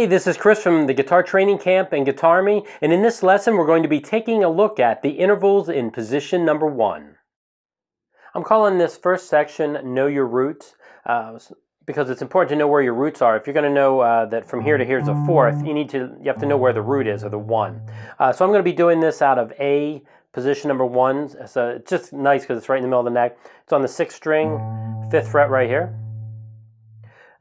This is Chris from the Guitar Training Camp and GuitArmy, and in this lesson we're going to be taking a look at the intervals in position number 1. I'm calling this first section Know Your Roots because it's important to know where your roots are. If you're going to know that from here to here is a fourth, you have to know where the root is, or the 1. So I'm going to be doing this out of A, position number 1. So it's just nice because it's right in the middle of the neck. It's on the 6th string, 5th fret right here.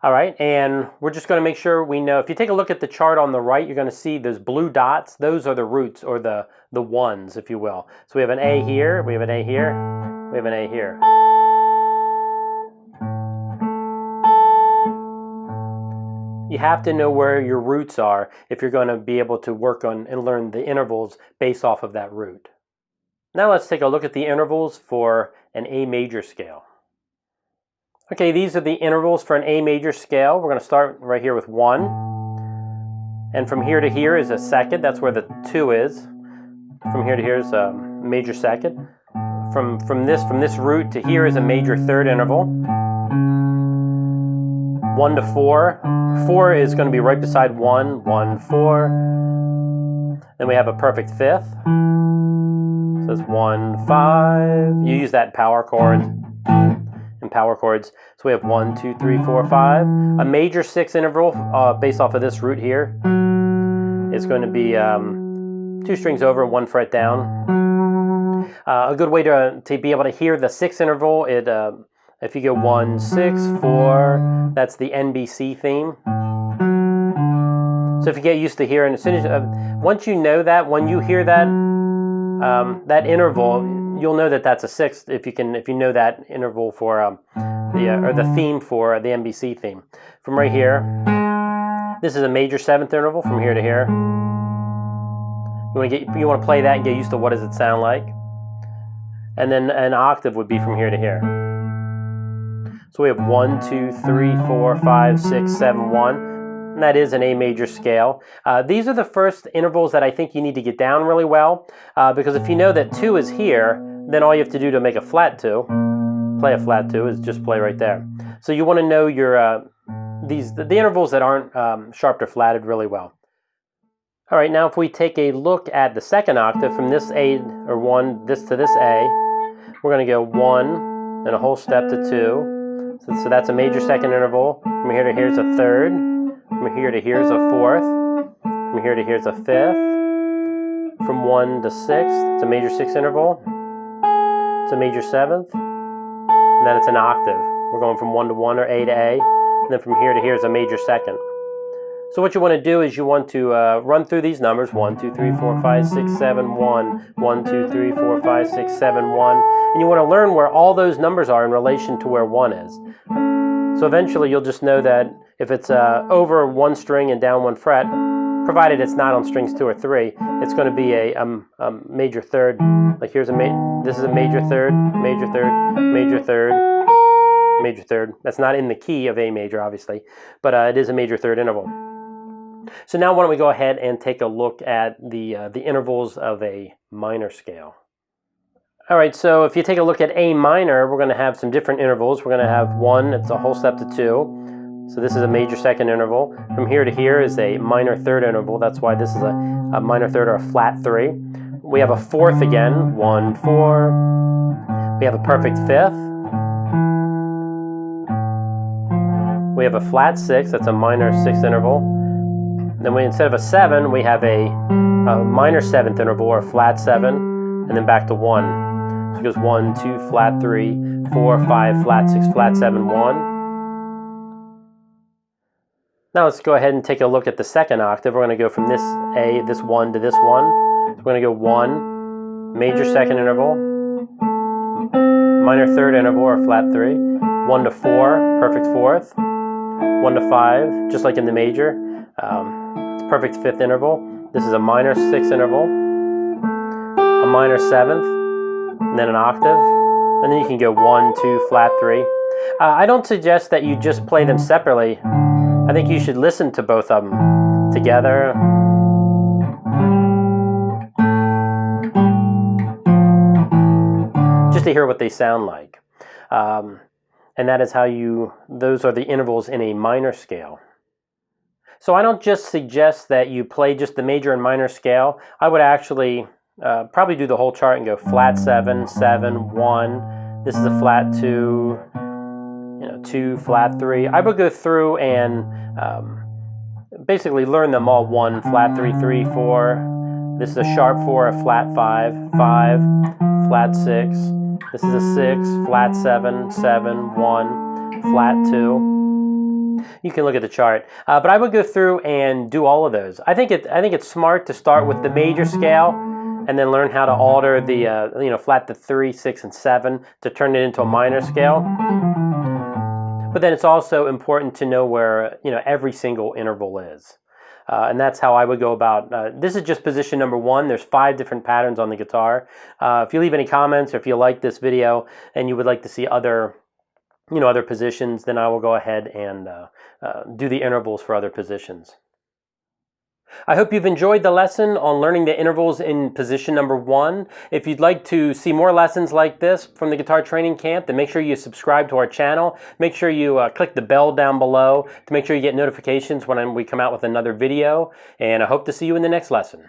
All right, and we're just going to make sure we know. If you take a look at the chart on the right, you're going to see those blue dots. Those are the roots, or the ones, if you will. So we have an A here, we have an A here, we have an A here. You have to know where your roots are if you're going to be able to work on and learn the intervals based off of that root. Now let's take a look at the intervals for an A major scale. Okay, these are the intervals for an A major scale. We're going to start right here with 1. And from here to here is a second. That's where the 2 is. From here to here is a major second. From this root to here is a major third interval. 1 to 4. 4 is going to be right beside 1. 1, 4. Then we have a perfect fifth. So it's 1, 5. You use that in power chords. So we have 1, 2, 3, 4, 5. A major 6 interval based off of this root here is going to be 2 strings over, 1 fret down. A good way to be able to hear the 6th interval, if you go 1, 6, 4, that's the NBC theme. So if you get used to hearing, as soon as once you know that, when you hear that that interval, you'll know that that's a 6th if you know that interval for the theme for the NBC theme. From right here, this is a major 7th interval from here to here. You want to play that and get used to what does it sound like. And then an octave would be from here to here. So we have 1, 2, 3, 4, 5, 6, 7, 1. And that is an A major scale. These are the first intervals that I think you need to get down really well, because if you know that 2 is here, then all you have to do to make a flat 2, play a flat 2, is just play right there. So you want to know your the intervals that aren't sharped or flatted really well. All right, now if we take a look at the second octave from this A, or 1, this to this A, we're going to go 1 and a whole step to 2. So that's a major second interval. From here to here is a 3rd. From here to here is a 4th. From here to here is a 5th. From 1 to 6th, it's a major 6th interval. It's a major 7th. And then it's an octave. We're going from 1 to 1, or A to A. And then from here to here is a major second. So what you want to do is you want to run through these numbers. 1, 2, 3, 4, 5, 6, 7, 1. 1, 2, 3, 4, 5, 6, 7, 1. And you want to learn where all those numbers are in relation to where 1 is. So eventually you'll just know that if it's over 1 string and down 1 fret, provided it's not on strings 2 or 3, it's going to be a major third. Like here's this is a major third, major third, major third, major third. That's not in the key of A major, obviously, but it is a major third interval. So now why don't we go ahead and take a look at the intervals of a minor scale. All right, so if you take a look at A minor, we're going to have some different intervals. We're going to have 1, it's a whole step to 2. So this is a major second interval. From here to here is a minor third interval. That's why this is a minor third, or a flat 3. We have a 4th again, 1, 4. We have a perfect 5th. We have a flat 6, that's a minor 6th interval. Then instead of a 7, we have a minor 7th interval, or a flat 7, and then back to 1. So it goes 1, 2, flat 3, 4, 5, flat 6, flat 7, 1. Now let's go ahead and take a look at the second octave. We're going to go from this A, this 1 to this 1. So we're going to go 1, major second interval, minor third interval, or flat 3, 1 to 4, perfect 4th, 1 to 5, just like in the major. It's perfect 5th interval. This is a minor 6th interval, a minor 7th, and then an octave, and then you can go 1, 2, flat 3. I don't suggest that you just play them separately. I think you should listen to both of them together. Just to hear what they sound like. And that is how those are the intervals in a minor scale. So I don't just suggest that you play just the major and minor scale. I would actually probably do the whole chart and go flat 7, 7, 1. This is a flat 2, 2, flat 3. I would go through and basically learn them all. 1, flat 3, 3, 4. This is a sharp 4, a flat 5, 5, flat 6. This is a 6, flat 7, 7, 1, flat 2. You can look at the chart, but I would go through and do all of those. I think it's smart to start with the major scale and then learn how to alter the flat to 3, 6, and 7 to turn it into a minor scale. But then it's also important to know where every single interval is. And that's how I would go about. This is just position number 1. There's 5 different patterns on the guitar. If you leave any comments, or if you like this video and you would like to see other positions, then I will go ahead and do the intervals for other positions. I hope you've enjoyed the lesson on learning the intervals in position number 1. If you'd like to see more lessons like this from the Guitar Training Camp, then make sure you subscribe to our channel. Make sure you click the bell down below to make sure you get notifications when we come out with another video. And I hope to see you in the next lesson.